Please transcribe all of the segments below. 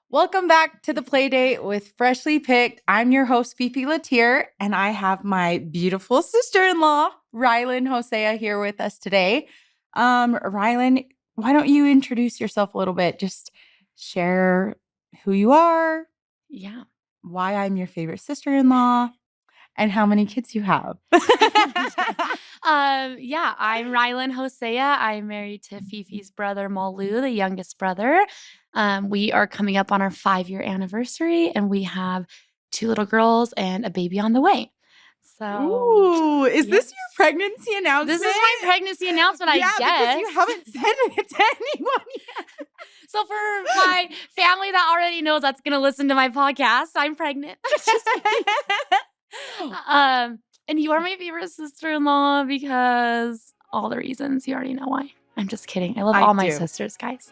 Welcome back to the Playdate with Freshly Picked. I'm your host, Fifi, and I have my beautiful sister-in-law, Rylan Hosea, here with us today. Rylan, why don't you introduce yourself a little bit? Just share who you are, Yeah. why I'm your favorite sister-in-law, and how many kids you have. I'm Rylan Hosea. I'm married to Fifi's brother, Malu, the youngest brother. We are coming up on our 5-year anniversary, and we have 2 little girls and a baby on the way. So, Ooh, is yes. this your pregnancy announcement? This is my pregnancy announcement, I guess. Yeah, because you haven't said it to anyone yet. So for my family that already knows that's going to listen to my podcast, I'm pregnant. And you are my favorite sister-in-law because all the reasons. You already know why. I'm just kidding. I love all my sisters, guys.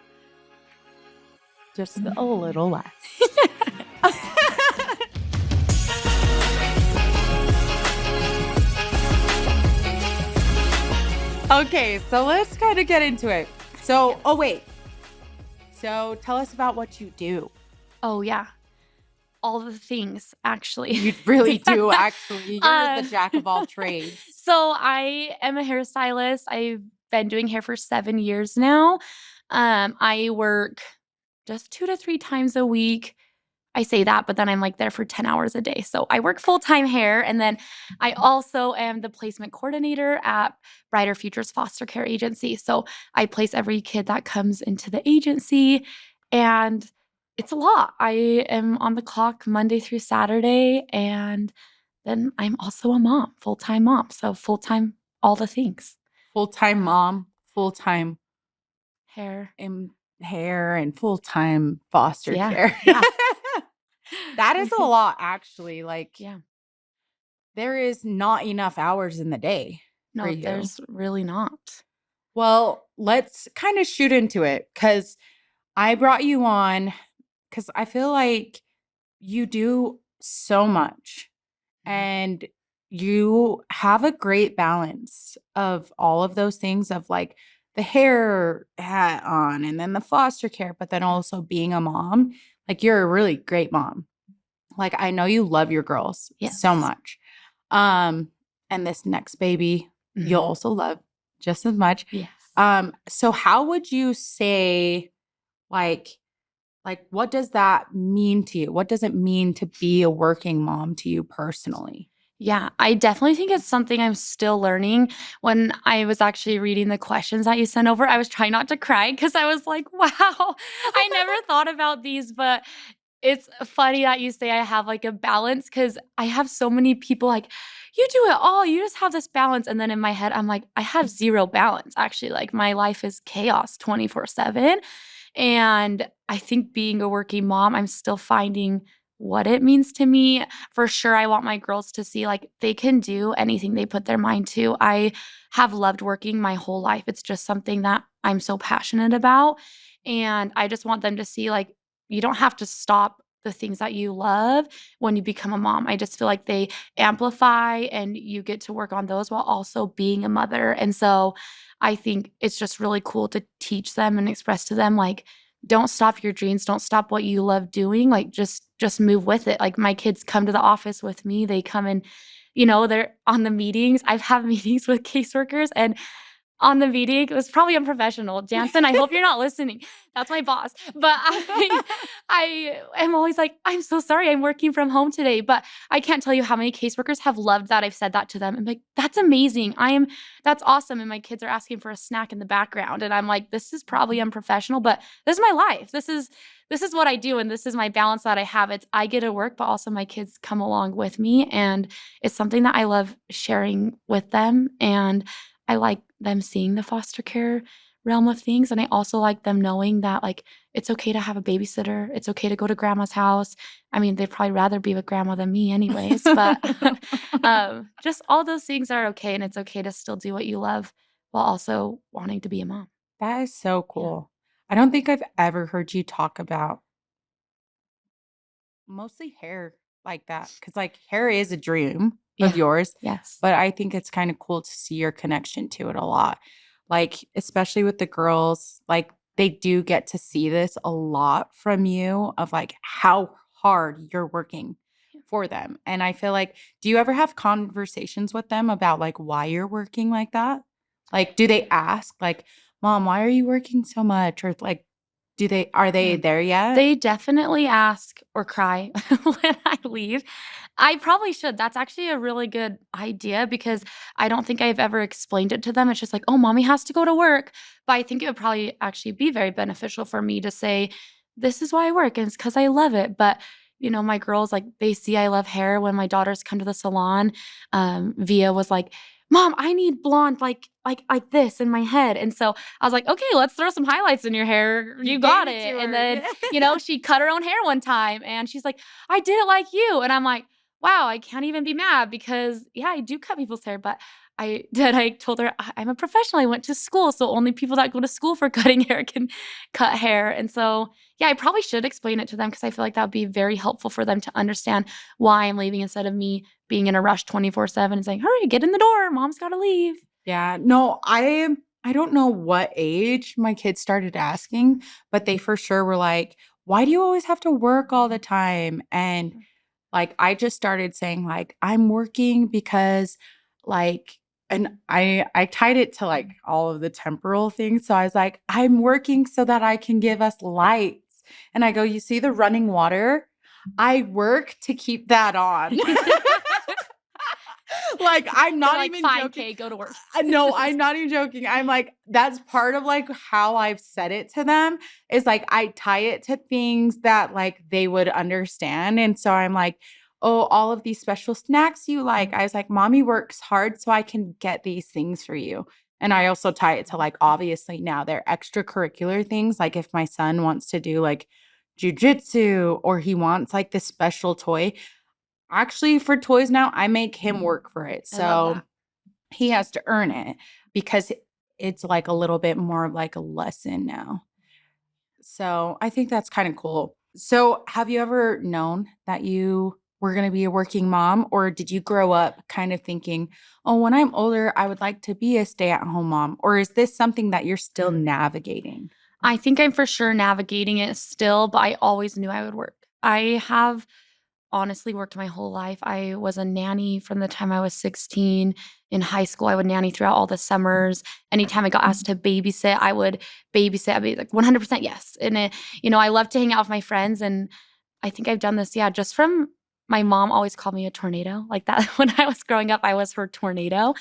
Just a little less. Okay, so let's kind of get into it. So, So tell us about what you do. Oh, yeah. All the things, actually. You really do, actually. You're the jack of all trades. So I am a hairstylist. I've been doing hair for 7 years now. I work just 2 to 3 times a week. I say that, but then I'm like there for 10 hours a day. So I work full-time hair. And then I also am the placement coordinator at Brighter Futures Foster Care Agency. So I place every kid that comes into the agency. And it's a lot. I am on the clock Monday through Saturday. And then I'm also a mom, full-time mom. So full-time, all the things. Full-time mom, full-time hair and full-time foster care. Yeah. That is a lot, actually. Yeah. There is not enough hours in the day. No, there's really not. Well, let's kind of shoot into it because I brought you on because I feel like you do so much and you have a great balance of all of those things of like the hair hat on and then the foster care, but then also being a mom. Like you're a really great mom. Like I know you love your girls so much. And this next baby, you'll also love just as much. Yes. So how would you say like what does that mean to you? What does it mean to be a working mom to you personally? Yeah, I definitely think it's something I'm still learning. When I was actually reading the questions that you sent over, I was trying not to cry because I was like, wow, I never thought about these, but it's funny that you say I have like a balance because I have so many people like, you do it all, you just have this balance. And then in my head, I'm like, I have zero balance. Actually, like my life is chaos 24/7. And I think being a working mom, I'm still finding what it means to me. For sure, I want my girls to see like they can do anything they put their mind to. I have loved working my whole life. It's just something that I'm so passionate about. And I just want them to see like you don't have to stop the things that you love when you become a mom. I just feel like they amplify and you get to work on those while also being a mother. And so I think it's just really cool to teach them and express to them like don't stop your dreams, don't stop what you love doing, like just move with it. Like my kids come to the office with me, they come and they're on the meetings. I've had meetings with caseworkers and on the meeting, it was probably unprofessional. Jansen, I hope you're not listening. That's my boss. But I am always like, I'm so sorry. I'm working from home today. But I can't tell you how many caseworkers have loved that I've said that to them. I'm like, that's amazing. That's awesome. And my kids are asking for a snack in the background. And I'm like, this is probably unprofessional, but this is my life. This is what I do. And this is my balance that I have. I get to work, but also my kids come along with me. And it's something that I love sharing with them. And I like them seeing the foster care realm of things. And I also like them knowing that like it's okay to have a babysitter. It's okay to go to grandma's house. I mean, they'd probably rather be with grandma than me anyways, but just all those things are okay. And it's okay to still do what you love while also wanting to be a mom. That is so cool. Yeah. I don't think I've ever heard you talk about mostly hair like that. Cause like hair is a dream of yours. Yes. But I think it's kind of cool to see your connection to it a lot. Like, especially with the girls, like they do get to see this a lot from you of like how hard you're working for them. And I feel like, do you ever have conversations with them about like why you're working like that? Like, do they ask like, "Mom, why are you working so much?" Or like, are they Yeah. there yet? They definitely ask or cry when I leave. I probably should. That's actually a really good idea because I don't think I've ever explained it to them. It's just like, "Oh, mommy has to go to work." But I think it would probably actually be very beneficial for me to say, "This is why I work, and it's because I love it." But, my girls, like, they see I love hair when my daughters come to the salon. Via was like, "Mom, I need blonde like this in my head." And so I was like, "Okay, let's throw some highlights in your hair. You You gave got it to it." And her. then, she cut her own hair one time and she's like, "I did it like you." And I'm like, "Wow, I can't even be mad because yeah, I do cut people's hair, but I told her I'm a professional. I went to school, so only people that go to school for cutting hair can cut hair." And so, yeah, I probably should explain it to them because I feel like that would be very helpful for them to understand why I'm leaving instead of me being in a rush 24/7 and saying, "Hurry, get in the door. Mom's got to leave." Yeah, no, I don't know what age my kids started asking, but they for sure were like, "Why do you always have to work all the time?" And like I just started saying like, "I'm working because like," and I tied it to like all of the temporal things. So I was like, "I'm working so that I can give us lights." And I go, "You see the running water? I work to keep that on." Like, I'm They're not like, even "Fine, joking. Kay, go to work." No, I'm not even joking. I'm like, that's part of like how I've said it to them is like I tie it to things that like they would understand. And so I'm like, "Oh, all of these special snacks you like." I was like, "Mommy works hard so I can get these things for you." And I also tie it to like obviously now they're extracurricular things. Like if my son wants to do like jujitsu or he wants like this special toy. Actually, for toys now, I make him work for it. I love So that. he has to earn it because it's like a little bit more of like a lesson now. So I think that's kind of cool. So have you ever known that you were going to be a working mom, or did you grow up kind of thinking, "Oh, when I'm older, I would like to be a stay-at-home mom," or is this something that you're still navigating? I think I'm for sure navigating it still, but I always knew I would work. I have honestly worked my whole life. I was a nanny from the time I was 16. In high school, I would nanny throughout all the summers. Anytime I got asked to babysit, I would babysit. I'd be like 100% yes. And I love to hang out with my friends. And I think I've done this, yeah, just from my mom always called me a tornado. Like that when I was growing up, I was her tornado.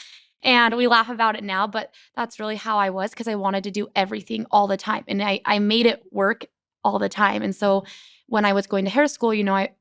And we laugh about it now, but that's really how I was because I wanted to do everything all the time. And I made it work all the time. And so when I was going to hair school,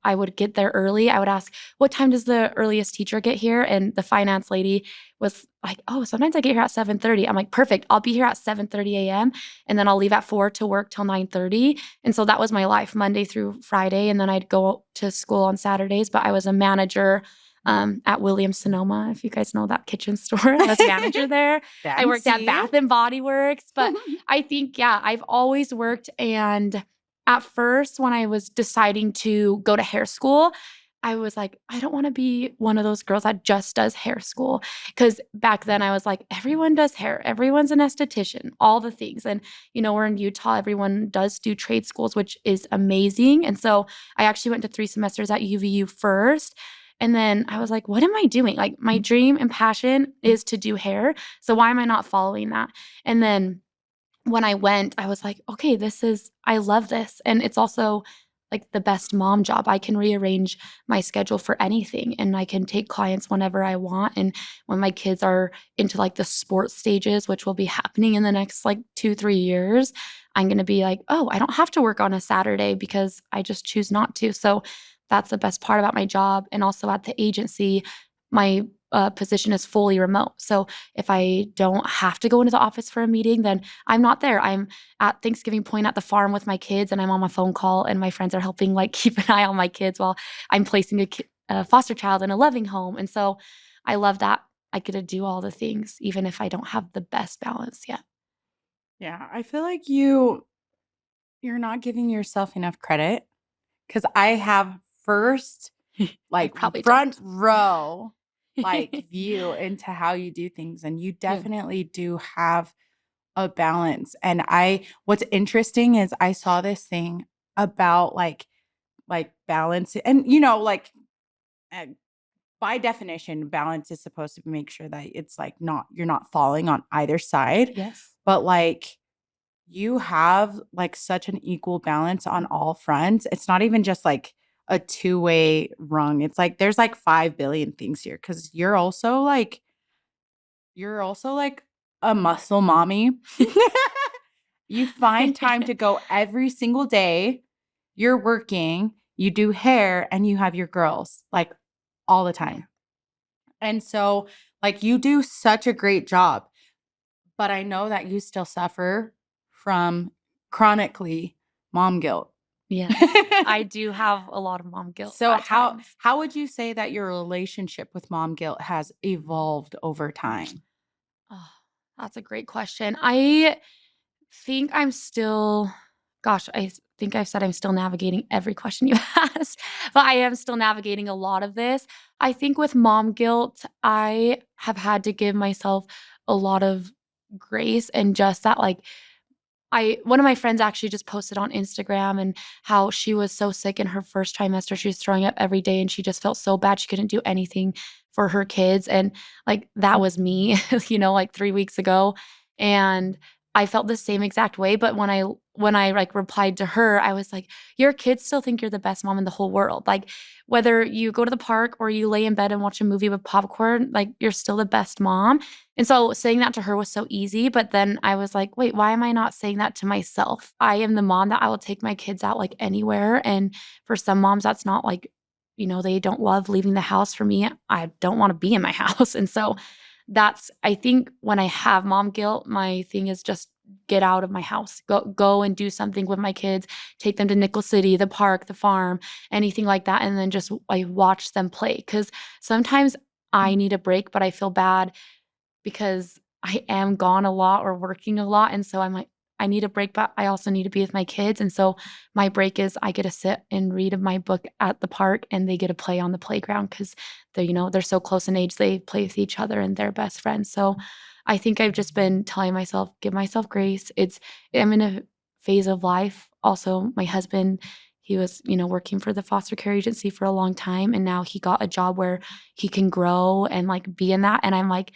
I would get there early. I would ask, "What time does the earliest teacher get here?" And the finance lady was like, "Oh, sometimes I get here at 7:30." I'm like, "Perfect. I'll be here at 7:30 a.m. and then I'll leave at 4 to work till 9:30." And so that was my life Monday through Friday. And then I'd go to school on Saturdays. But I was a manager at Williams Sonoma, if you guys know that kitchen store. I was manager there. I worked at Fancy. Bath and Body Works. But I think, yeah, I've always worked. And at first, when I was deciding to go to hair school, I was like, I don't want to be one of those girls that just does hair school. Because back then I was like, everyone does hair, everyone's an esthetician, all the things. And, we're in Utah, everyone does do trade schools, which is amazing. And so I actually went to 3 semesters at UVU first. And then I was like, what am I doing? Like, my dream and passion is to do hair. So why am I not following that? And then when I went, I was like, "Okay, I love this." And it's also like the best mom job. I can rearrange my schedule for anything and I can take clients whenever I want. And when my kids are into like the sports stages, which will be happening in the next like 2, 3 years, I'm going to be like, "Oh, I don't have to work on a Saturday because I just choose not to." So that's the best part about my job. And also at the agency, my position is fully remote. So if I don't have to go into the office for a meeting, then I'm not there. I'm at Thanksgiving point at the farm with my kids and I'm on my phone call and my friends are helping like keep an eye on my kids while I'm placing a foster child in a loving home. And so I love that I get to do all the things even if I don't have the best balance yet. Yeah, I feel like you're not giving yourself enough credit because I have first, I like, probably front don't. row, like, view into how you do things, and you Yeah. definitely do have a balance. And what's interesting is I saw this thing about like balance and like uh, by definition, balance is supposed to make sure that it's like you're not falling on either side. Yes. But like you have like such an equal balance on all fronts. It's not even just like a two-way rung. It's like there's like 5 billion things here because you're also like a muscle mommy. You find time to go every single day. You're working, you do hair, and you have your girls like all the time. And so, like, you do such a great job, but I know that you still suffer from chronically mom guilt. Yes. I do have a lot of mom guilt So at times. how would you say that your relationship with mom guilt has evolved over time? Oh, that's a great question. I think I'm still gosh, think I've said I'm still navigating every question you asked, but I am still navigating a lot of this. I think with mom guilt, I have had to give myself a lot of grace and just that, like, one of my friends actually just posted on Instagram and how she was so sick in her first trimester. She was throwing up every day and she just felt so bad she couldn't do anything for her kids. And like that was me, like 3 weeks ago. And I felt the same exact way. But when I like replied to her, I was like, your kids still think you're the best mom in the whole world. Like whether you go to the park or you lay in bed and watch a movie with popcorn, like you're still the best mom. And so saying that to her was so easy, but then I was like, "Wait, why am I not saying that to myself?" I am the mom that I will take my kids out, like, anywhere, and for some moms, that's not like, they don't love leaving the house. For me, I don't wanna be in my house, and so that's I think when I have mom guilt, my thing is just get out of my house. Go and do something with my kids, take them to Nickel City, the park, the farm, anything like that, and then just, like, watch them play. Because sometimes I need a break, but I feel bad because I am gone a lot or working a lot, and so I'm like, I need a break, but I also need to be with my kids, and so my break is I get to sit and read my book at the park, and they get to play on the playground because they're so close in age, they play with each other and they're best friends. So I think I've just been telling myself, "Give myself grace." I'm in a phase of life. Also, my husband, he was, working for the foster care agency for a long time, and now he got a job where he can grow and, like, be in that, and I'm like,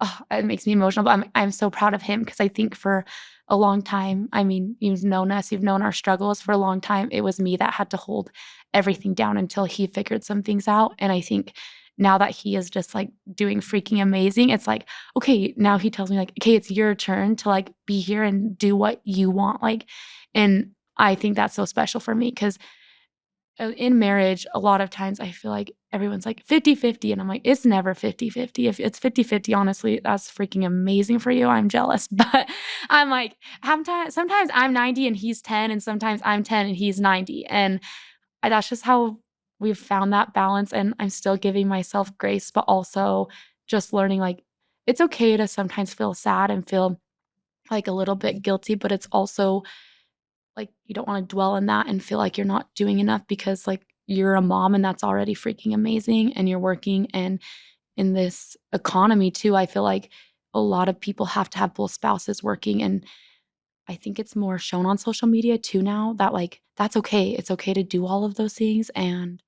oh, it makes me emotional, but I'm so proud of him because I think for a long time, I mean, you've known us, you've known our struggles for a long time. It was me that had to hold everything down until he figured some things out. And I think now that he is just like doing freaking amazing, it's like, okay, now he tells me like, okay, it's your turn to like be here and do what you want. Like, and I think that's so special for me because in marriage, a lot of times I feel like everyone's like 50-50, and I'm like, "It's never 50-50. If it's 50-50, honestly, that's freaking amazing for you, I'm jealous." But I'm like, sometimes I'm 90 and he's 10, and sometimes I'm 10 and he's 90, and that's just how we've found that balance, and I'm still giving myself grace, but also just learning, like, it's okay to sometimes feel sad and feel, like, a little bit guilty, but it's also like, you don't wanna dwell in that and feel like you're not doing enough because, like, you're a mom and that's already freaking amazing and you're working, and in this economy too, I feel like a lot of people have to have both spouses working, and I think it's more shown on social media too now that, like, that's okay. It's okay to do all of those things, and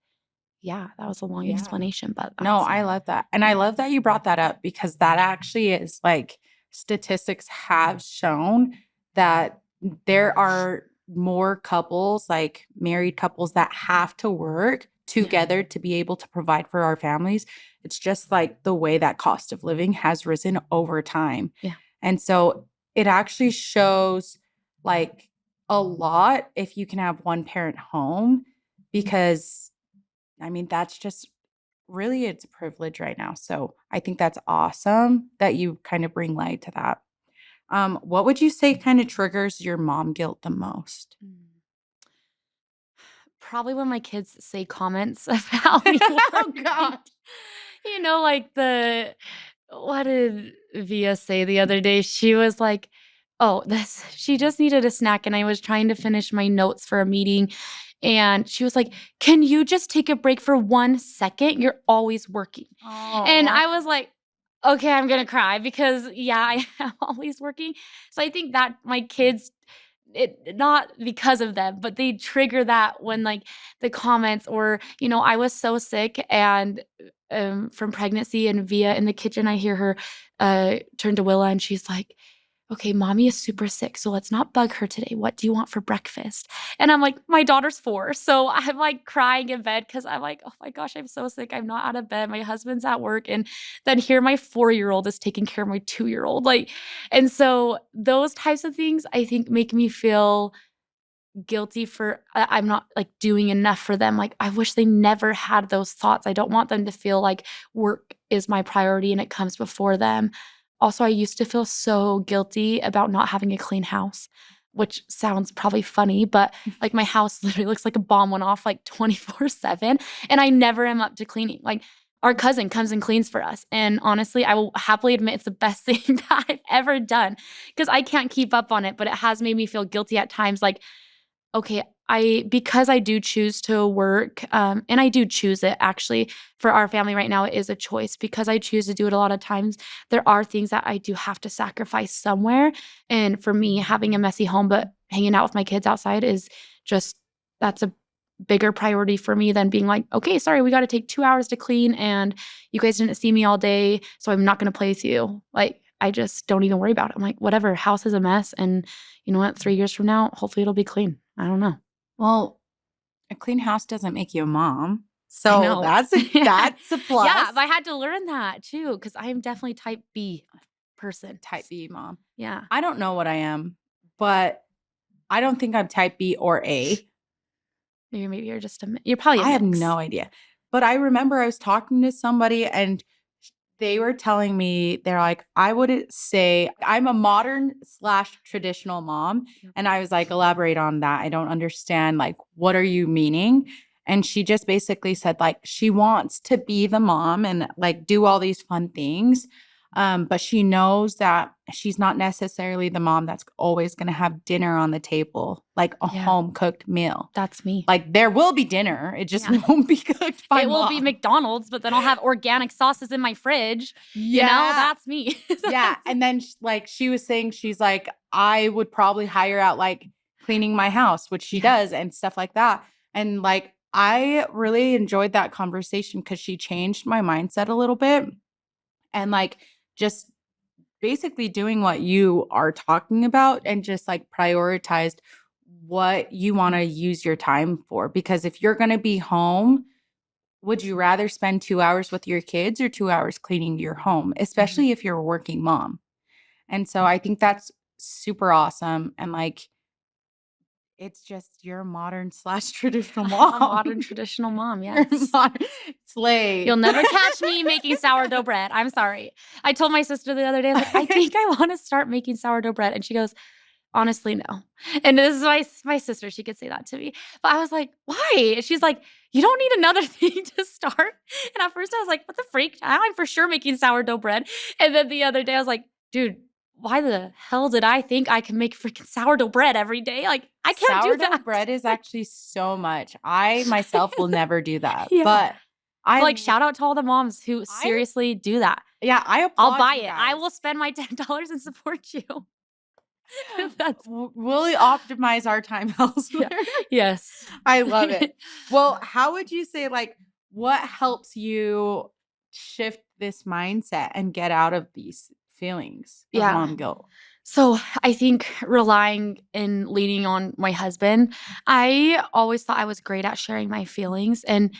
yeah, that was a long Yeah. explanation, but No, that's I love that. And I love that you brought that up because that actually is like statistics have shown that there are more couples, like married couples, that have to work yeah, together to be able to provide for our families. It's just like the way that cost of living has risen over time. yeah. And so it actually shows like a lot if you can have one parent home because I mean, that's just really it's a privilege right now. So I think that's awesome that you kind of bring light to that. What would you say kind of triggers your mom guilt the most? Mm. Probably when my kids say comments about me Oh working. God. Like what did Via say the other day? She was like, "Oh, this she just needed a snack," and I was trying to finish my notes for a meeting, and she was like, "Can you just take a break for 1 second? You're always working." And Oh, I was like, Okay, I'm gonna cry because, yeah, I am always working. So I think that my kids, it not because of them, but they trigger that when, like, the comments or, I was so sick and, from pregnancy and Via in the kitchen, I hear her, turn to Willa and she's like, "Okay, mommy is super sick, so let's not bug her today. What do you want for breakfast?" And I'm like, "My daughter's 4." So I'm, like, crying in bed because 'cause I'm like, "Oh my gosh, I'm so sick. I'm not out of bed. My husband's at work." And then here my 4-year-old is taking care of my 2-year-old. Like, and so those types of things I think make me feel guilty for I'm not, like, doing enough for them. Like, I wish they never had those thoughts. I don't want them to feel like work is my priority and it comes before them. Also, I used to feel so guilty about not having a clean house, which sounds probably funny, but, like, my house literally looks like a bomb went off, like, 24/7, and I never am up to cleaning. Like, our cousin comes and cleans for us, and honestly, I will happily admit it's the best thing that I've ever done because I can't keep up on it, but it has made me feel guilty at times, like, okay, because I do choose to work, and I do choose it actually for our family right now, it is a choice because I choose to do it a lot of times. There are things that I do have to sacrifice somewhere, and for me, having a messy home, but hanging out with my kids outside is just that's a bigger priority for me than being like, "Okay, sorry, we gotta take 2 hours to clean, and you guys didn't see me all day, so I'm not gonna play with you." Like, I just don't even worry about it. I'm like, "Whatever, house is a mess, and you know what? 3 years from now, hopefully it'll be clean." I don't know. Well, a clean house doesn't make you a mom. I So know. that's a Yeah. that's a Yeah, plus. but I had to learn that too because I am definitely type B person. Type B mom. Yeah. I don't know what I am, but I don't think I'm type B or A. Maybe you're just you're probably a I have mix. no idea. But I remember I was talking to somebody and they were telling me, they're like, I would say I'm a modern slash traditional mom. Yep. And I was like, elaborate on that. I don't understand. Like, what are you meaning? And she just basically said, like, she wants to be the mom and like do all these fun things. But she knows that she's not necessarily the mom that's always going to have dinner on the table, like a Yeah, home cooked meal. that's me. Like, there will be dinner. It just Yeah. won't be cooked by It will be mom. McDonald's, but then I'll have organic sauces in my fridge. Yeah. That's me. Yeah, and then like she was saying she's like, "I would probably hire out like cleaning my house," which she Yeah. does and stuff like that. And like I really enjoyed that conversation because she changed my mindset a little bit and like just basically doing what you are talking about and just like prioritized what you want to use your time for. Because if you're going to be home, would you rather spend 2 hours with your kids or 2 hours cleaning your home, Mhm. especially if you're a working mom? And so I think that's super awesome. And like, it's just you're a modern slash traditional I'm a mom. modern traditional mom, You're yes. modern slay. You'll never catch me making sourdough bread. I'm sorry. I told my sister the other day, I was like, "I think I wanna start making sourdough bread," and she goes, "Honestly, no." And this is my sister, she could say that to me. But I was like, "Why?" She's like, "You don't need another thing to start." And at first I was like, "What the freak? I'm for sure making sourdough bread." And then the other day I was like, "Dude, why the hell did I think I can make freaking sourdough bread every day? Like, I can't do Sourdough that." bread is actually so much. I myself will never do that. Yeah. But I But, like, l- shout out to all the moms who I seriously do that. yeah, I I'll applaud buy you it. I guys. will spend my $10 and support you. That's We'll optimize our time elsewhere. yeah. Yes. I love it. Well, how would you say, like, what helps you shift this mindset and get out of these feelings of Yeah. mom guilt? So, I think relying and leaning on my husband, I always thought I was great at sharing my feelings, and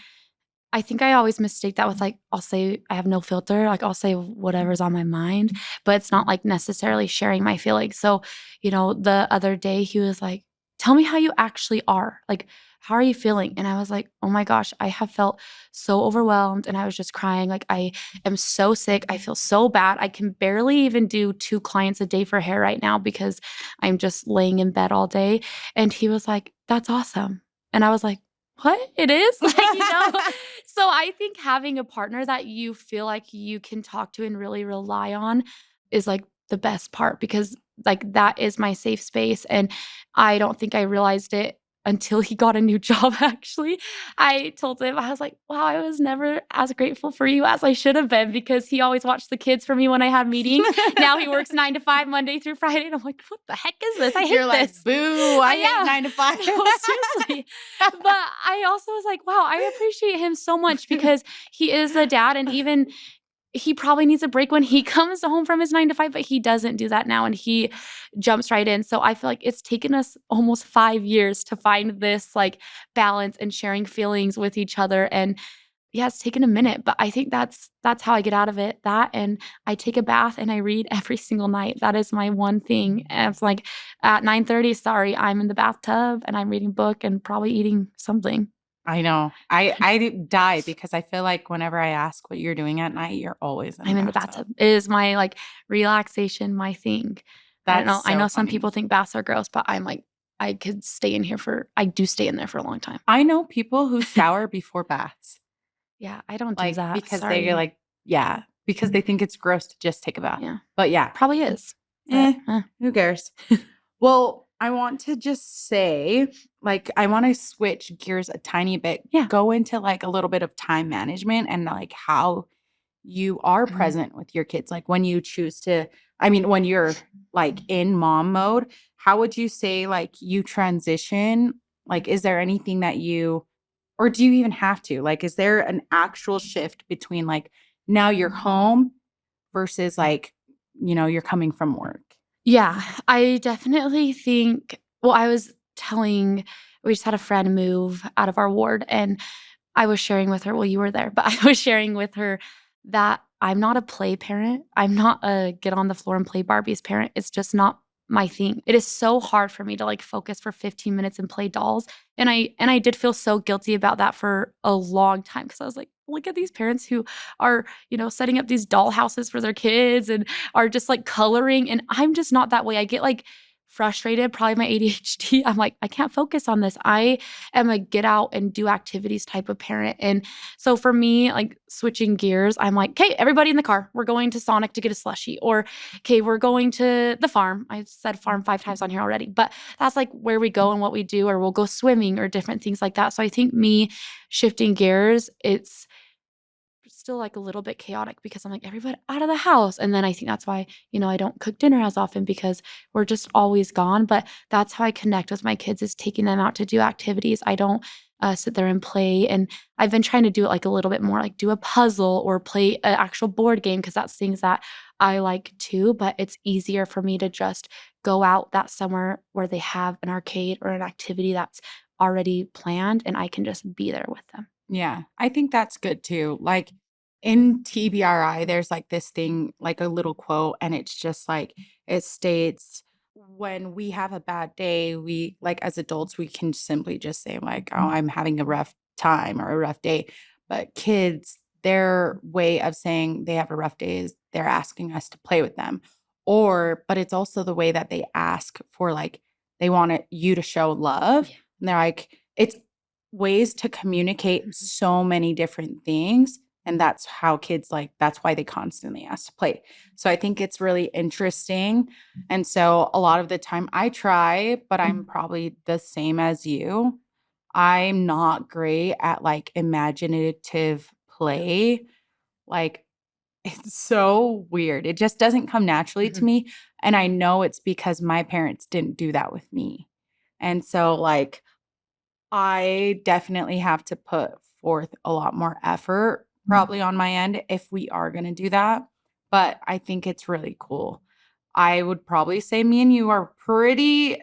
I think I always mistake that with, like, I'll say I have no filter, like, I'll say whatever's on my mind, but it's not, like, necessarily sharing my feelings. So, the other day he was like, "Tell me how you actually are. Like, how are you feeling?" And I was like, "Oh my gosh, I have felt so overwhelmed," and I was just crying, like, "I am so sick. I feel so bad. I can barely even do 2 clients a day for hair right now because I'm just laying in bed all day." And he was like, "That's awesome." And I was like, "What? It is?" Like. So I think having a partner that you feel like you can talk to and really rely on is like the best part because like that is my safe space and I don't think I realized it until he got a new job, actually. I told him, I was like, wow, I was never as grateful for you as I should have been because he always watched the kids for me when I had meetings. Now he works 9 to 5 Monday through Friday. And I'm like, what the heck is this? I hate You're like, this. boo, I hate Yeah. 9 to 5. No, seriously. But I also was like, wow, I appreciate him so much because he is a dad. And even he probably needs a break when he comes home from his 9 to 5, but he doesn't do that now and he jumps right in. So I feel like it's taken us almost 5 years to find this like balance and sharing feelings with each other. And yeah, it's taken a minute, but I think that's how I get out of it. That and I take a bath and I read every single night. That is my one thing. And it's like at 9:30, sorry, I'm in the bathtub and I'm reading a book and probably eating something. I know. I die because I feel like whenever I ask what you're doing at night, you're always in I'm in the bathtub. It is my like relaxation, my thing. I don't know. That's I so know some funny. people think baths are gross, but I'm like, I could stay in here I do stay in there for a long time. I know people who shower before baths. Yeah, I don't do Like, that. because Sorry. they're like, yeah, because they think it's gross to just take a bath. Yeah, But yeah, probably is. But, who cares? Well, I want to just say, like, I want to switch gears a tiny bit, Yeah. go into like a little bit of time management and like how you are Mhm. present with your kids. Like when you choose to, I mean, when you're like in mom mode, how would you say like you transition? Like, is there anything that you, or do you even have to? Like, is there an actual shift between like now you're home versus like, you're coming from work? Yeah, I definitely think well, I was telling we just had a friend move out of our ward, and I was sharing with her well, you were there, but I was sharing with her that I'm not a play parent. I'm not a get on the floor and play Barbies parent. It's just not my thing. It is so hard for me to, like, focus for 15 minutes and play dolls, and I did feel so guilty about that for a long time because I was like, "Look at these parents who are, setting up these doll houses for their kids and are just, like, coloring," and I'm just not that way. I get, like, frustrated, probably my ADHD. I'm like, "I can't focus on this." I am a get out and do activities type of parent, and so for me, like, switching gears, I'm like, "'Kay, everybody in the car. We're going to Sonic to get a slushie," or, "'Kay, we're going to the farm." I've said farm 5 times on here already, but that's, like, where we go and what we do, or we'll go swimming or different things like that. So I think me shifting gears, it's still, like, a little bit chaotic because I'm like, "Everybody out of the house," and then I think that's why, I don't cook dinner as often because we're just always gone, but that's how I connect with my kids is taking them out to do activities. I don't, sit there and play, and I've been trying to do it, like, a little bit more, like, do a puzzle or play an actual board game because that's things that I like too, but it's easier for me to just go out that somewhere where they have an arcade or an activity that's already planned, and I can just be there with them. Yeah, I think that's good too. Like in TBRI, there's like this thing, like a little quote, and it's just like it states, when we have a bad day, we like as adults, we can simply just say, like, oh, I'm having a rough time or a rough day. But kids, their way of saying they have a rough day is they're asking us to play with them. But it's also the way that they ask for, like, they want you to show love. Yeah. And they're like, it's ways to communicate Mhm. so many different things, and that's how kids, like, that's why they constantly ask to play. So I think it's really interesting, and so a lot of the time I try, but I'm probably the same as you. I'm not great at, like, imaginative play. Like, it's so weird. It just doesn't come naturally to Mhm. me, and I know it's because my parents didn't do that with me. And so, like, I definitely have to put forth a lot more effort probably on my end if we are gonna do that, but I think it's really cool. I would probably say me and you are pretty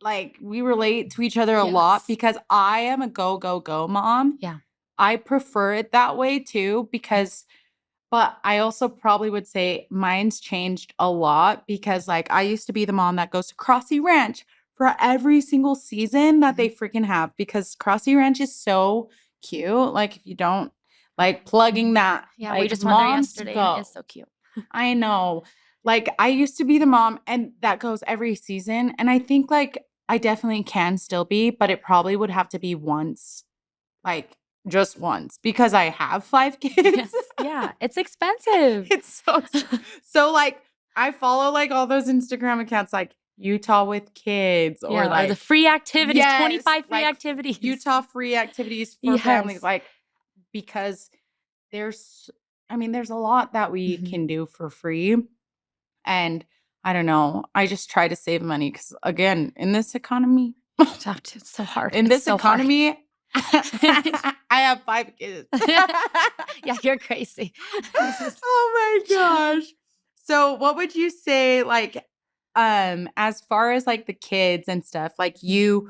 like, we relate to each other a lot Yes. because I am a go, go, go mom. Yeah. I prefer it that way too because but I also probably would say mine's changed a lot because, like, I used to be the mom that goes to Crossy Ranch for every single season that they freaking have because Crossy Ranch is so cute. Like, if you don't like plugging that, Yeah, we like, just went there moms yesterday, and it is go. so cute. I know. Like, I used to be the mom and that goes every season, and I think, like, I definitely can still be, but it probably would have to be once, like, just once because I have 5 kids. Yes. Yeah, it's expensive. It's so like, I follow, like, all those Instagram accounts, like, Utah with kids or Yeah, or the like free activities, yes, 25 free like activities. Utah free activities for families, Yes. like because there's I mean, there's a lot that we Mhm. can do for free. And I don't know, I just try to save money because again, in this economy, It's so hard. in It's this so hard. economy, I have 5 kids. Yeah, you're crazy. Oh my gosh. So what would you say like as far as like the kids and stuff, like you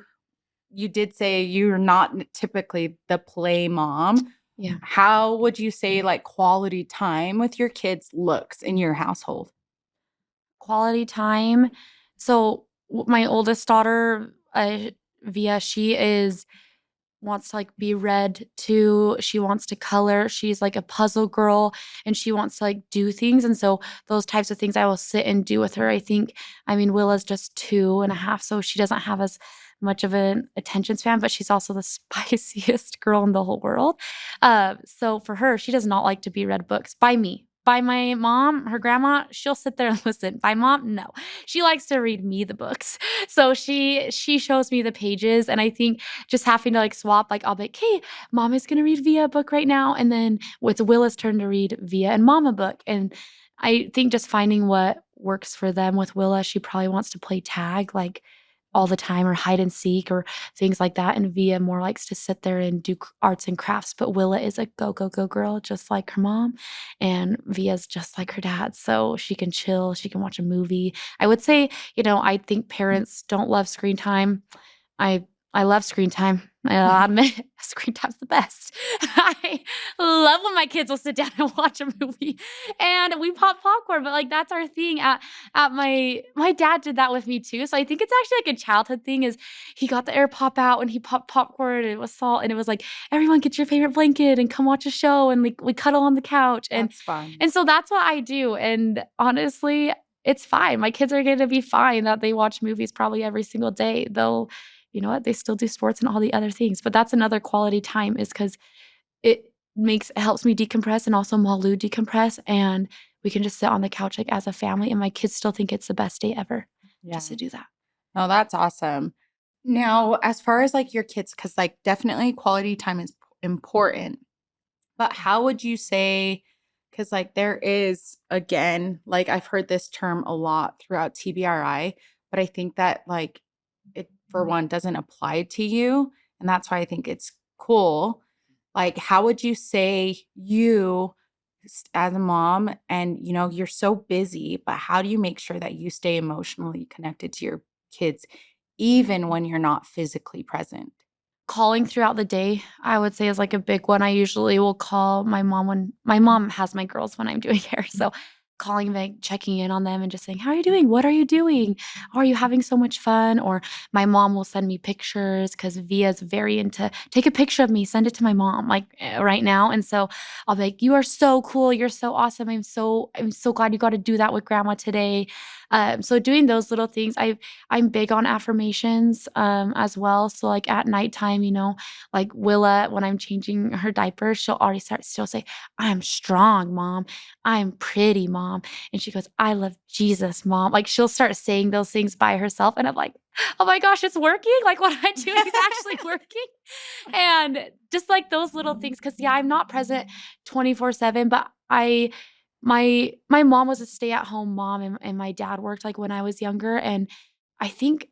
did say you're not typically the play mom. Yeah. How would you say like quality time with your kids looks in your household? Quality time. So, my oldest daughter, Via, she is wants to, like, be read to, she wants to color, she's, like, a puzzle girl, and she wants to, like, do things, and so those types of things I will sit and do with her. I mean, Willa's just 2.5, so she doesn't have as much of an attention span, but she's also the spiciest girl in the whole world. So for her, she does not like to be read books by me. By my mom, her grandma, she'll sit there and listen. By mom, no. She likes to read me the books. So she shows me the pages, and I think just having to, like, swap, like, I'll be like, "Hey, mom is gonna read Via a book right now," and then it's Willa's turn to read Via and mom a book, and I think just finding what works for them. With Willa, she probably wants to play tag, like, all the time, or hide and seek or things like that, and Via more likes to sit there and do arts and crafts, but Willa is a go, go, go girl just like her mom, and Via's just like her dad, so she can chill, she can watch a movie. I would say, I think parents don't love screen time. I I love screen time. I'll admit it, screen time's the best. I love when my kids will sit down and watch a movie and we pop popcorn, but, like, that's our thing at my dad did that with me too, so I think it's actually, like, a childhood thing. Is he got the air pop out and he popped popcorn and it was salt and it was like, "Everyone get your favorite blanket and come watch a show," and, like, we cuddle on the couch, and That's fun. and so that's what I do, and honestly, it's fine. My kids are gonna be fine that they watch movies probably every single day. They'll You know what? They still do sports and all the other things, but that's another quality time, is because it helps me decompress and also Malu decompress, and we can just sit on the couch, like, as a family, and my kids still think it's the best day ever just Yeah. to do that. Oh, that's awesome. Now, as far as like your kids, because like definitely quality time is important, but how would you say, because like there is, again, like I've heard this term a lot throughout TBRI, but I think that like it, for one, doesn't apply to you. And that's why I think it's cool. Like, how would you say as a mom, and you're so busy, but how do you make sure that you stay emotionally connected to your kids even when you're not physically present? Calling throughout the day, I would say, is, like, a big one. I usually will call my mom when my mom has my girls when I'm doing hair, so calling, like, checking in on them and just saying, "How are you doing? What are you doing? Are you having so much fun?" Or my mom will send me pictures because Via's very into, "Take a picture of me, send it to my mom," like, right now, and so I'll be like, "You are so cool, you're so awesome, I'm so glad you got to do that with grandma today." So doing those little things, I'm big on affirmations, as well. So, like, at nighttime, like, Willa, when I'm changing her diaper, she'll say, "I'm strong, mom. I'm pretty, mom." And she goes, "I love Jesus, mom." Like, she'll start saying those things by herself, and I'm like, "Oh my gosh, it's working. Like, what I'm doing is actually working." And just, like, those little things, because yeah, I'm not present 24/7, but my mom was a stay-at-home mom, and my dad worked, like, when I was younger, and I think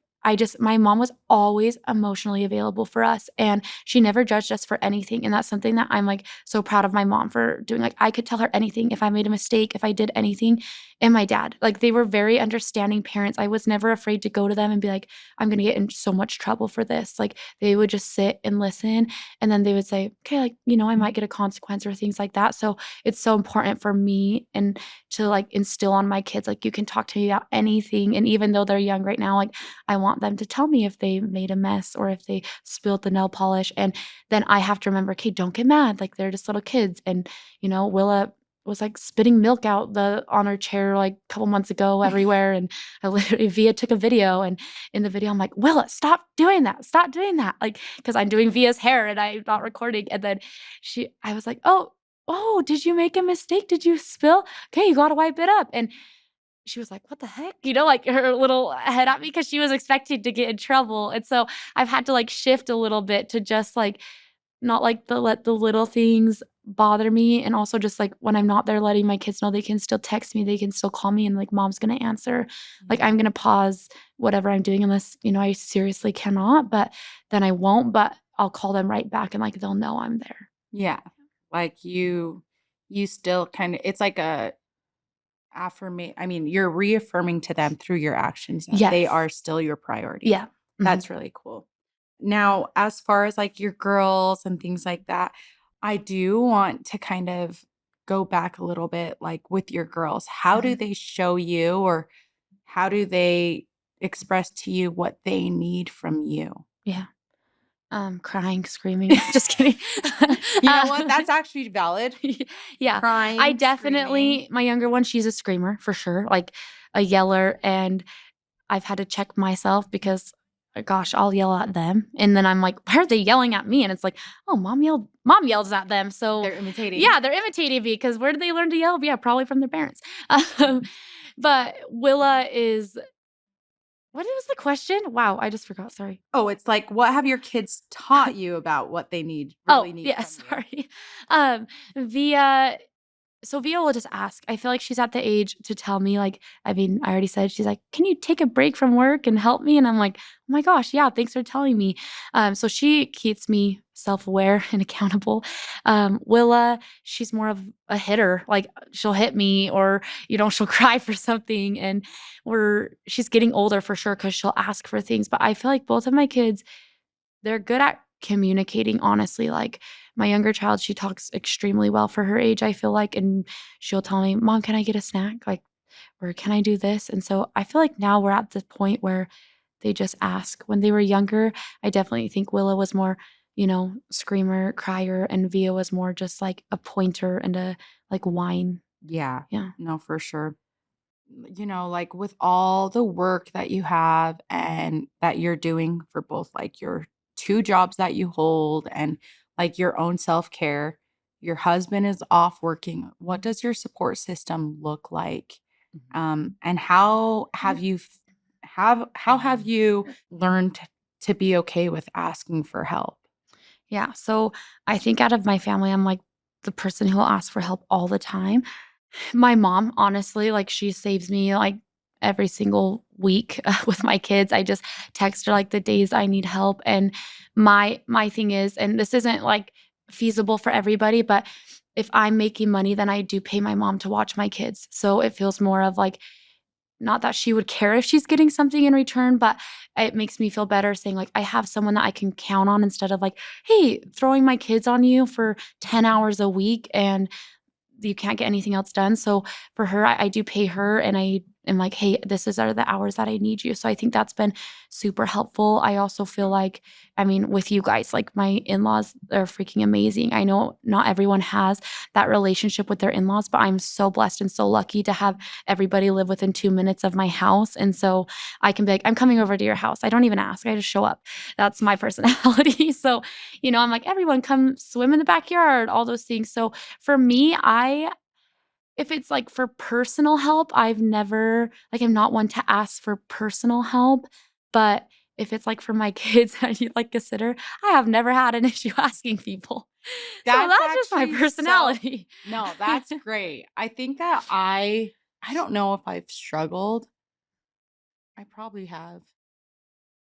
my mom was always emotionally available for us, and she never judged us for anything, and that's something that I'm, like, so proud of my mom for doing. Like, I could tell her anything if I made a mistake, if I did anything, and my dad, like, they were very understanding parents. I was never afraid to go to them and be like, "I'm gonna get in so much trouble for this." Like, they would just sit and listen, and then they would say, "Okay, like, I might get a consequence," or things like that. So it's so important for me and to, like, instill on my kids, like, you can talk to me about anything, and even though they're young right now, like, I want them to tell me if they made a mess or if they spilled the nail polish, and then I have to remember, "Okay, don't get mad, like, they're just little kids," and, Willa was, like, spitting milk out the on her chair, like, a couple months ago everywhere, and I literally Via took a video, and in the video, I'm like, "Willa, stop doing that," like, because 'cause I'm doing Via's hair and I'm not recording, and then I was like, "Oh, did you make a mistake? Did you spill? Okay, you gotta wipe it up." And she was like, "What the heck?" You know, like her little head at me because she was expected to get in trouble. And so I've had to like shift a little bit to just like not like the let the little things bother me, and also just like when I'm not there letting my kids know they can still text me, they can still call me and like mom's gonna answer. Like I'm Yeah. gonna pause whatever I'm doing unless, I seriously cannot, but then I won't, but I'll call them right back and like they'll know I'm there. Yeah. Like you still kind of, it's like a I mean, you're reaffirming to them through your actions that they Yes. are still your priority. Yeah. Mhm. That's really cool. Now, as far as like your girls and things like that, I do want to kind of go back a little bit, like with your girls. How do Mhm. they show you, or how do they express to you what they need from you? Yeah. Crying, screaming. Just kidding. You know what? Um, That's actually valid. yeah. I Crying, screaming. definitely my younger one, she's a screamer for sure, like a yeller, and I've had to check myself because, gosh, I'll yell at them, and then I'm like, "Why are they yelling at me?" And it's like, "Oh, mom yells at them." So, They're imitating. yeah, they're imitating me because where did they learn to yell? Yeah, probably from their parents. Um, but Willa is what was the question? Wow, I just forgot, sorry. Oh, it's like, what have your kids taught you about what they Oh, really need yeah, from you? sorry. Um, via Via will just ask. I feel like she's at the age to tell me, like, I mean, I already said, she's like, "Can you take a break from work and help me?" And I'm like, "Oh my gosh, yeah, thanks for telling me." So she keeps me self-aware and accountable. Willa, she's more of a hitter. Like she'll hit me or, she'll cry for something. And she's getting older for sure because she'll ask for things. But I feel like both of my kids, they're good at communicating, honestly. Like, my younger child, she talks extremely well for her age, I feel like, and she'll tell me, "Mom, can I get a snack?" Like, or, "Can I do this?" And so I feel like now we're at the point where they just ask. When they were younger, I definitely think Willow was more, screamer, crier, and Via was more just like a pointer and a like whine. Yeah. Yeah. No, for sure. Like with all the work that you have and that you're doing for both like your two jobs that you hold and like your own self-care, your husband is off working. What does your support system look like? And how have you learned to be okay with asking for help? Yeah. So I think out of my family, I'm like the person who will ask for help all the time. My mom, honestly, like, she saves me, like, every single week, with my kids. I just text her, like, the days I need help, and my thing is, and this isn't, like, feasible for everybody, but if I'm making money, then I do pay my mom to watch my kids. So it feels more of, like, not that she would care if she's getting something in return, but it makes me feel better saying, like, I have someone that I can count on instead of, like, "Hey, throwing my kids on you for 10 hours a week, and you can't get anything else done." So for her, I do pay her and I am like, "Hey, this is are the hours that I need you." So I think that's been super helpful. I also feel like, I mean, with you guys, like my in-laws are freaking amazing. I know not everyone has that relationship with their in-laws, but I'm so blessed and so lucky to have everybody live within 2 minutes of my house. And so I can be like, "I'm coming over to your house." I don't even ask. I just show up. That's my personality. So, I'm like, "Everyone come swim in the backyard," all those things. So for me, if it's like for personal help, I've never like, I'm not one to ask for personal help, but if it's like for my kids, I need like a sitter, I have never had an issue asking people. So That's that's just my actually so personality. no, that's great. I think that I don't know if I've struggled. I probably have.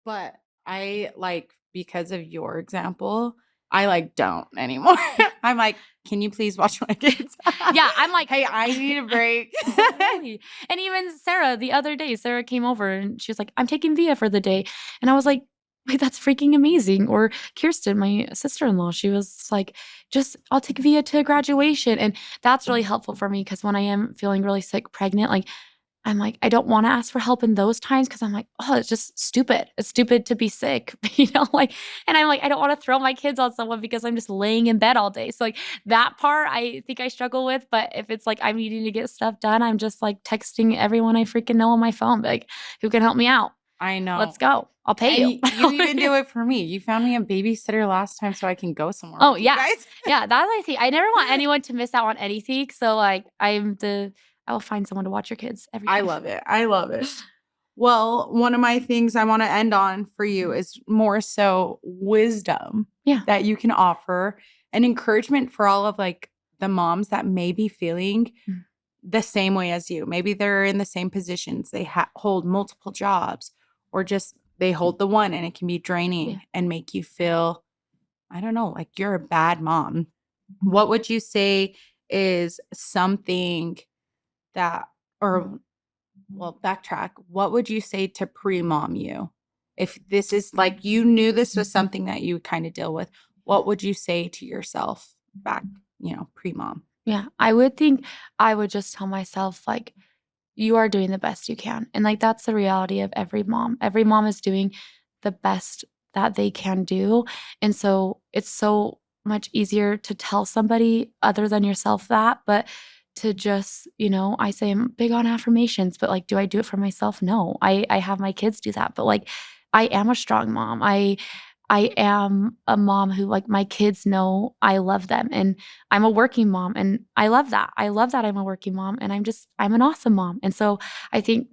But I like because of your example, I like don't anymore. I'm like, "Can you please watch my kids?" Yeah, I'm like, "Hey, I need a break." Really? And even Sarah, the other day, Sarah came over and she was like, "I'm taking Via for the day." And I was like, "Wait, that's freaking amazing." Or Kirsten, my sister-in-law, she was like, "Just I'll take Via to graduation." And that's really helpful for me because when I am feeling really sick, pregnant, like I'm like, I don't wanna ask for help in those times because 'cause I'm like, "Oh, it's just stupid. It's stupid to be sick," like, and I'm like, I don't wanna throw my kids on someone because I'm just laying in bed all day. So, like, that part I think I struggle with, but if it's like I'm needing to get stuff done, I'm just, like, texting everyone I freaking know on my phone, be like, "Who can help me out? I Let's know. go. I'll pay And you." you even do it for me. You found me a babysitter last time so I can go somewhere Oh, with you yeah. guys. Yeah, that's I think I never want anyone to miss out on anything, so, like, I'm the I will find someone to watch your kids every I time. love it. I love it. Well, one of my things I want to end on for you is more so wisdom Yeah. that you can offer and encouragement for all of like the moms that may be feeling Mm. the same way as you. Maybe they're in the same positions. They hold multiple jobs or just they hold the one and it can be draining and make you feel, I don't know, like you're a bad mom. What would you say is something that, or well, backtrack. What would you say to pre-mom you? If this is like you knew this was something that you kind of deal with, what would you say to yourself back, pre-mom? Yeah. I would think I would just tell myself, like, you are doing the best you can. And like that's the reality of every mom. Every mom is doing the best that they can do. And so it's so much easier to tell somebody other than yourself that, but to just, I say I'm big on affirmations, but like, do I do it for myself? No. I have my kids do that. But like I am a strong mom. I am a mom who like my kids know I love them and I'm a working mom and I love that. I love that I'm a working mom and I'm an awesome mom. And so I think,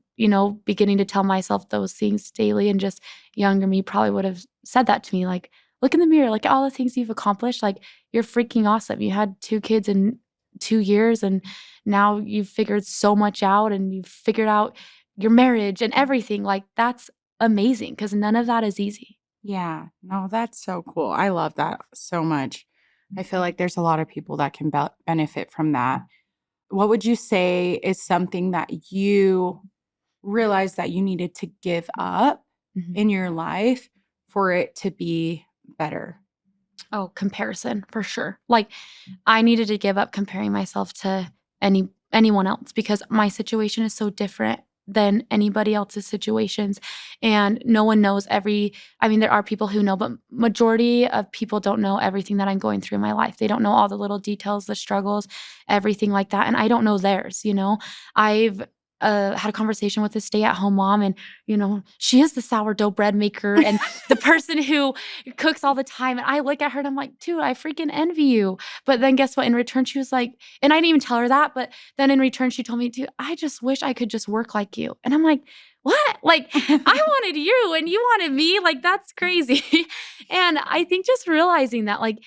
beginning to tell myself those things daily and just younger me probably would have said that to me like, look in the mirror, look at all the things you've accomplished. Like you're freaking awesome. You had 2 kids in 2 years and now you've figured so much out and you've figured out your marriage and everything. Like that's amazing because none of that is easy. Yeah, no, that's so cool. I love that so much. I feel like there's a lot of people that can benefit from that. What would you say is something that you realized that you needed to give up Mhm. in your life for it to be better? Oh, comparison for sure. Like I needed to give up comparing myself to anyone else because my situation is so different than anybody else's situations and no one knows there are people who know but majority of people don't know everything that I'm going through in my life. They don't know all the little details, the struggles, everything like that and I don't know theirs. I've had a conversation with a stay-at-home mom and she is the sourdough bread maker and the person who cooks all the time and I look at her and I'm like, dude, I freaking envy you. But then guess what? In return, she was like, and I didn't even tell her that, but then in return, she told me, dude, I just wish I could just work like you. And I'm like, what? Like, I wanted you and you wanted me. Like, that's crazy. And I think just realizing that, like,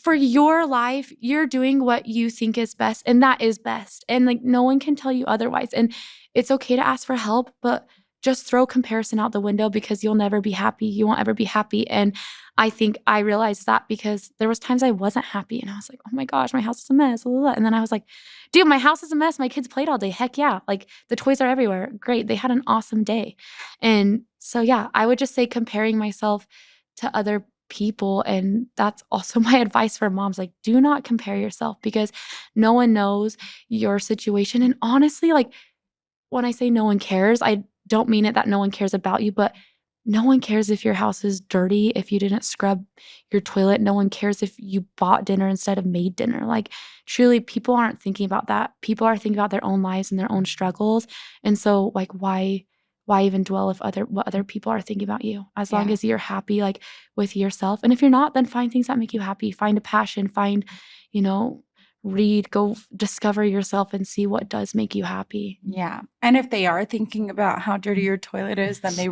for your life, you're doing what you think is best, and that is best. And like, no one can tell you otherwise. And it's okay to ask for help, but just throw comparison out the window because you'll never be happy. You won't ever be happy. And I think I realized that because there was times I wasn't happy and I was like, oh my gosh, my house is a mess. Blah, blah, blah. And then I was like, dude, my house is a mess. My kids played all day. Heck yeah. Like the toys are everywhere. Great. They had an awesome day. And so, yeah, I would just say comparing myself to other people. And that's also my advice for moms. Like, do not compare yourself because no one knows your situation. And honestly, like, when I say no one cares, I don't mean it that no one cares about you, but no one cares if your house is dirty, if you didn't scrub your toilet. No one cares if you bought dinner instead of made dinner. Like, truly, people aren't thinking about that. People are thinking about their own lives and their own struggles. And so, like, why even dwell if what other people are thinking about you? As long Yeah. as you're happy, like, with yourself. And if you're not, then find things that make you happy. Find a passion. You know, read, go discover yourself and see what does make you happy. Yeah. And if they are thinking about how dirty your toilet is, then they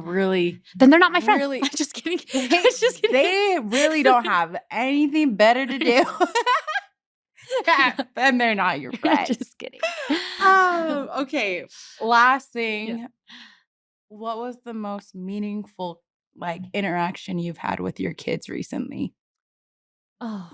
Then they're not my friend. really, I'm just kidding. they, I'm just kidding. they really don't have anything better to do. Then they're not your friend. Just kidding. Okay. Last thing. Yeah. What was the most meaningful interaction you've had with your kids recently? Oh,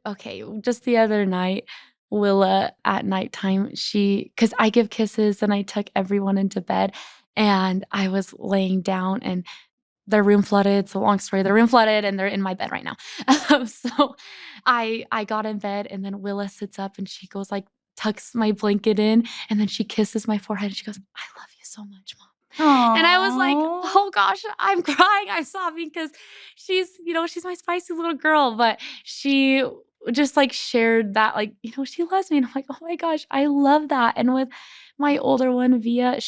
okay, just the other night, Willa at nighttime, because I give kisses and I took everyone into bed, and I was laying down and their room flooded. So long story, their room flooded and they're in my bed right now. So I got in bed and then Willa sits up and she goes like tucks my blanket in and then she kisses my forehead and she goes, "I love you so much, mom." And I was like, Aww. "Oh gosh, I'm crying, I'm sobbing," because she's my spicy little girl, but she just like shared that, like, she loves me. And I'm like, oh my gosh, I love that. And with my older one, Via,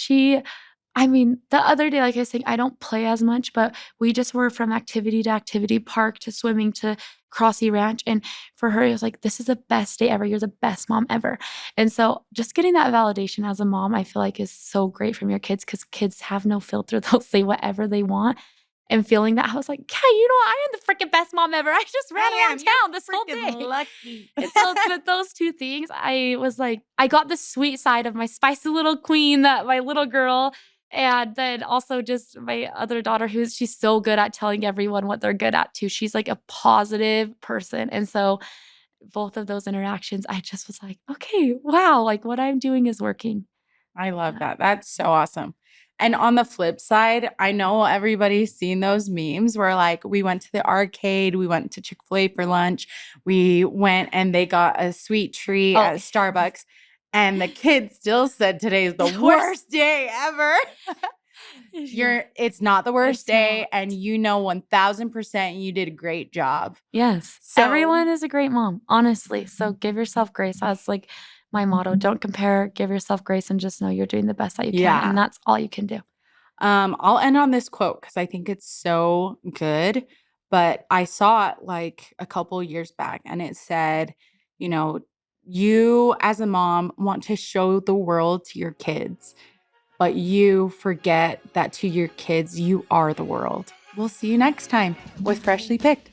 I mean, the other day, like I was saying, I don't play as much, but we just were from activity to activity, park to swimming to Crossy Ranch. And for her, it was like, this is the best day ever. You're the best mom ever. And so just getting that validation as a mom, I feel like is so great from your kids because kids have no filter. They'll say whatever they want. And feeling that, I was like, yeah, you know, I am the freaking best mom ever. I just ran around town this whole day. Lucky. And so with those two things, I was like, I got the sweet side of my spicy little queen, that my little girl, and then also just my other daughter, she's so good at telling everyone what they're good at too. She's like a positive person. And so both of those interactions, I just was like, okay, wow, like what I'm doing is working. I love Yeah. that. That's so awesome. And on the flip side, I know everybody's seen those memes where like we went to the arcade, we went to Chick-fil-A for lunch, we went and they got a sweet treat Oh, at Starbucks, and the kids still said today is the Worst. worst day ever. Yeah. It's not the worst It's day, not. and you know 1000% you did a great job. Yes. So Everyone is a great mom, honestly. So give yourself grace. That's like my motto. Don't compare, give yourself grace, and just know you're doing the best that you can. yeah. And that's all you can do. I'll end on this quote because I think it's so good. But I saw it like a couple years back, and it said, you know, you as a mom want to show the world to your kids, but you forget that to your kids, you are the world. We'll see you next time with Freshly Picked.